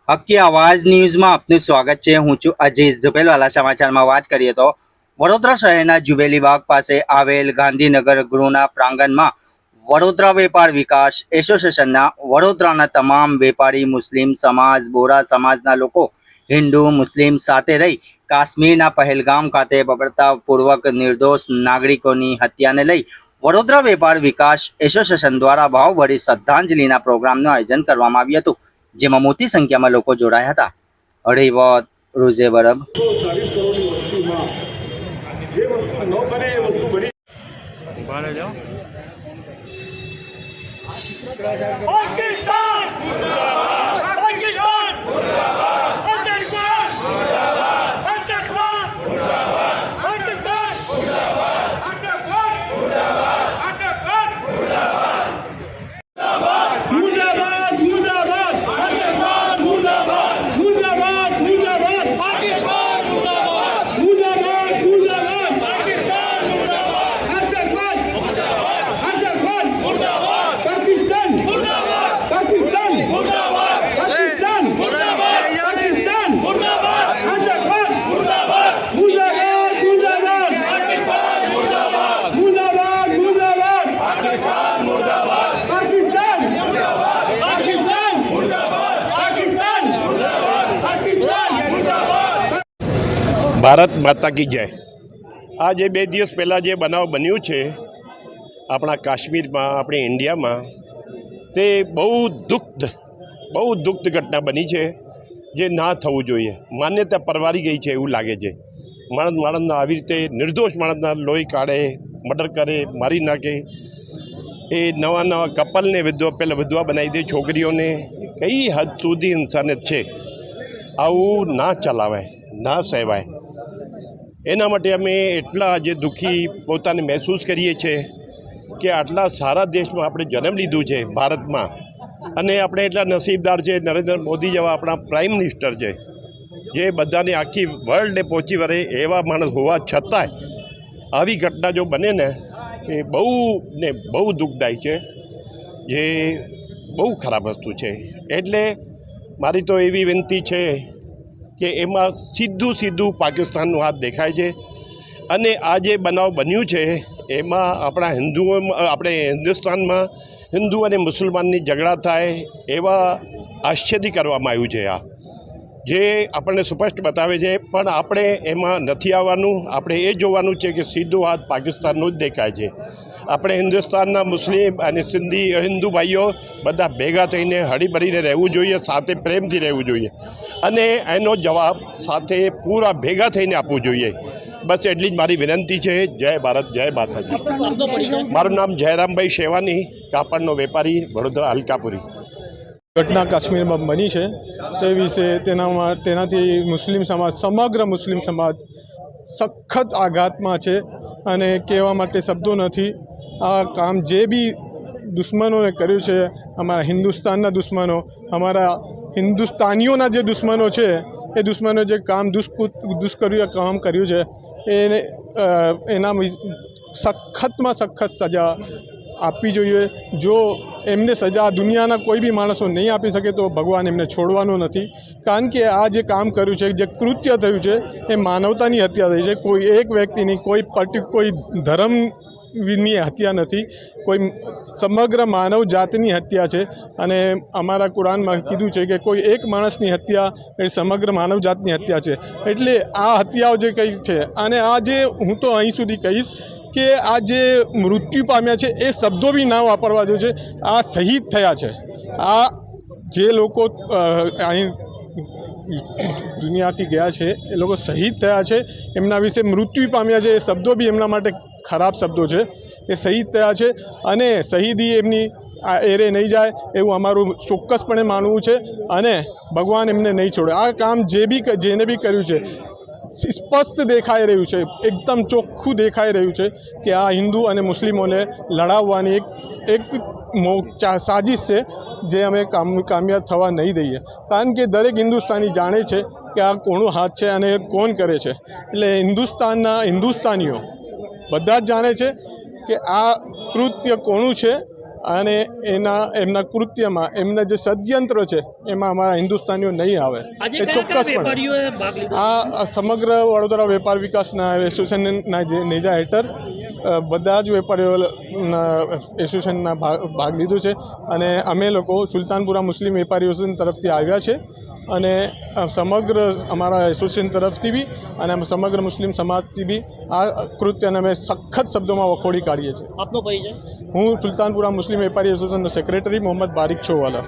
હકી આવાજ ન્યૂઝમાં આપનું સ્વાગત છે। હું છું અજીઝ। ઝુબેલવાલા સમાચારમાં વાત કરીએ તો વડોદરા શહેરના જુબેલી બાગ પાસે આવેલ ગાંધીનગર ગૃહના પ્રાંગણમાં વડોદરા વેપાર વિકાસ એસોસિએશનના વડોદરાના તમામ વેપારી, મુસ્લિમ સમાજ, બોરા સમાજના લોકો હિન્દુ મુસ્લિમ સાથે રહી કાશ્મીરના પહેલગામ ખાતે બર્બરતાપૂર્વક નિર્દોષ નાગરિકોની હત્યાને લઈ વડોદરા વેપાર વિકાસ એસોસિએશન દ્વારા ભાવભરી શ્રદ્ધાંજલિના પ્રોગ્રામનું આયોજન કરવામાં આવ્યું હતું, જેમાં મોટી સંખ્યામાં લોકો જોડાયા હતા। હળીવદ રોઝે બરબ 140 કરોડની વસ્તીમાં જે વસ્તુ ન બને એ વસ્તુ બની। પાકિસ્તાન મુર્દાબાદ, પાકિસ્તાન મુર્દાબાદ, આતંકવાદ મુર્દાબાદ, આતંકવાદ મુર્દાબાદ, પાકિસ્તાન મુર્દાબાદ, આતંકવાદ મુર્દાબાદ, આતંકવાદ મુર્દાબાદ, મુર્દાબાદ મુર્દાબાદ, આતંકવાદ મુર્દાબાદ, મુર્દાબાદ મુર્દાબાદ, પાકિસ્તાન મુર્દાબાદ, મુર્દાબાદ મુર્દાબાદ, પાકિસ્તાન મુર્દાબાદ, આતંકવાદ મુર્દાબાદ, આતંકવાદ મુર્દાબાદ, પાકિસ્તાન મુર્દાબાદ, પાકિસ્તાન મુર્દાબાદ, પાકિસ્તાન મુર્દાબાદ, પાકિસ્તાન મુર્દાબાદ, આતંકવાદ મુર્દાબાદ, મુર્દાબાદ મુર્દાબાદ, પાકિસ્તાન મુર્દાબાદ, મુર્દાબાદ મુર્દાબાદ, પાકિસ્તાન મુર્દાબાદ, પાકિસ્તાન મુર્દાબાદ, પાકિસ્તાન મુર્દાબાદ, પાકિસ્તાન મુર્દાબાદ, પાકિસ્તાન મુર્દાબાદ। ભારત માતા કી જય। આ જે 2 દિવસ પહેલાં જે બનાવ બન્યું છે આપણા કાશ્મીરમાં, આપણી ઇન્ડિયામાં, તે બહુ દુઃખદ ઘટના બની છે, જે ના થવું જોઈએ। માન્યતા પરવારી ગઈ છે એવું લાગે છે। માણસના આવી રીતે નિર્દોષ માણસના લોહી કાઢે, મર્ડર કરે, મારી નાખે, એ નવા કપલને વિધવા બનાવી દે, છોકરીઓને। કઈ હદ સુધી ઇન્સાનિયત છે? આવું ના ચલાવાય, ના સહેવાય। એના માટે અમે એટલા આજે દુઃખી પોતાને મહેસૂસ કરીએ છીએ કે આટલા સારા દેશમાં આપણે જન્મ લીધું છે, ભારતમાં, અને આપણે એટલા નસીબદાર છે। નરેન્દ્ર મોદી જેવા આપણા પ્રાઇમ મિનિસ્ટર છે, જે બધાને આખી વર્લ્ડને પહોંચી વળે એવા માણસ હોવા છતાંય આવી ઘટના જો બને ને, એ બહુ દુઃખદાયી છે, જે બહુ ખરાબ વસ્તુ છે। એટલે મારી તો એવી વિનંતી છે કે એમાં સીધું પાકિસ્તાનનો હાથ દેખાય છે। અને આ જે બનાવ બન્યું છે એમાં આપણે હિન્દુસ્તાનમાં હિન્દુ અને મુસલમાનની ઝઘડા થાય એવા આશ્ચર્ય કરવામાં આવ્યું છે। આ જે આપણને સ્પષ્ટ બતાવે છે, પણ આપણે એમાં નથી આવવાનું। આપણે એ જોવાનું છે કે સીધો હાથ પાકિસ્તાનનો જ દેખાય છે। આપણે હિન્દુસ્તાનના મુસ્લિમ અને હિન્દુ ભાઈઓ બધા ભેગા થઈને હળીભળીને રહેવું જોઈએ, સાથે પ્રેમથી રહેવું જોઈએ, અને એનો જવાબ સાથે પૂરા ભેગા થઈને આપવું જોઈએ। બસ એટલી જ મારી વિનંતી છે। જય ભારત, જય માતાજી। મારું નામ જયરામભાઈ શેવાની, કાપડનો વેપારી, વડોદરા હલકાપુરી। ઘટના કાશ્મીરમાં બની છે તે વિશે તેનાથી મુસ્લિમ સમાજ, સમગ્ર મુસ્લિમ સમાજ સખત આઘાતમાં છે, અને કહેવા માટે શબ્દો નથી। આ કામ જે બી દુશ્મનોને કર્યું છે, અમારા હિન્દુસ્તાનના દુશ્મનો, અમારા હિન્દુસ્તાનીઓના જે દુશ્મનો છે, એ દુશ્મનો જે કામ કામ કર્યું છે, એના સખતમાં સખત સજા આપવી જોઈએ। જો એમને સજા દુનિયાના કોઈ બી માણસો નહીં આપી શકે તો ભગવાન એમને છોડવાનો નથી, કારણ કે આ જે કામ કર્યું છે, જે કૃત્ય થયું છે, એ માનવતાની હત્યા થઈ છે। કોઈ એક વ્યક્તિની, કોઈ ધર્મની હત્યા નથી, કોઈ સમગ્ર માનવ જાતની હત્યા છે। અને અમારા કુરાનમાં કીધું છે કે કોઈ એક માણસની હત્યા એ સમગ્ર માનવ જાતની હત્યા છે। એટલે આ હત્યાઓ જે કંઈ છે, અને આ જે હું તો અહીં સુધી કહીશ કે આ જે મૃત્યુ પામ્યા છે એ શબ્દો બી ના વાપરવા જોઈએ છે। આ શહીદ થયા છે। આ જે લોકો અહીં દુનિયાથી ગયા છે, એ લોકો શહીદ થયા છે, એમના વિશે મૃત્યુ પામ્યા છે, એ શબ્દો બી એમના માટે ખરાબ શબ્દો છે। એ શહીદ થયા છે, અને શહીદી એમની એરે નહીં જાય એવું અમારું ચોક્કસપણે માનવું છે, અને ભગવાન એમને નહીં છોડે। આ કામ જેને બી કર્યું છે, સ્પષ્ટ દેખાઈ રહ્યું છે, એકદમ ચોખ્ખું દેખાઈ રહ્યું છે કે આ હિન્દુ અને મુસ્લિમોને લડાવવાની એક સાજિશ છે, જે અમે કામયાબ થવા નહીં દઈએ। કારણ કે દરેક હિન્દુસ્તાની જાણે છે કે આ કોનો હાથ છે અને કોણ કરે છે। એટલે હિન્દુસ્તાનીઓ બધા જ જાણે છે કે આ કૃત્ય કોનું છે અને એમના કૃત્યમાં એમના જે ષડયંત્ર છે એમાં અમારા હિન્દુસ્તાનીઓ નહીં આવે એ ચોક્કસપણે આ સમગ્ર વડોદરા વેપાર વિકાસના એસોસિએશનના જે નેજા હેઠળ બધા જ વેપારીઓના એસોસિએશનના ભાગ લીધું છે અને અમે લોકો સુલતાનપુરા મુસ્લિમ વેપારી એસોસિએશન તરફથી આવ્યા છે અને સમગ્ર અમારા એસોસિએશન તરફથી બી અને સમગ્ર મુસ્લિમ સમાજથી બી આ કૃત્યને અમે સખત શબ્દોમાં વખોડી કાઢીએ છીએ. આપનો પરિચય? હું સુલતાનપુરા મુસ્લિમ વેપારી એસોસિએશનનો સેક્રેટરી મોહમ્મદ બારિક છોવાલા.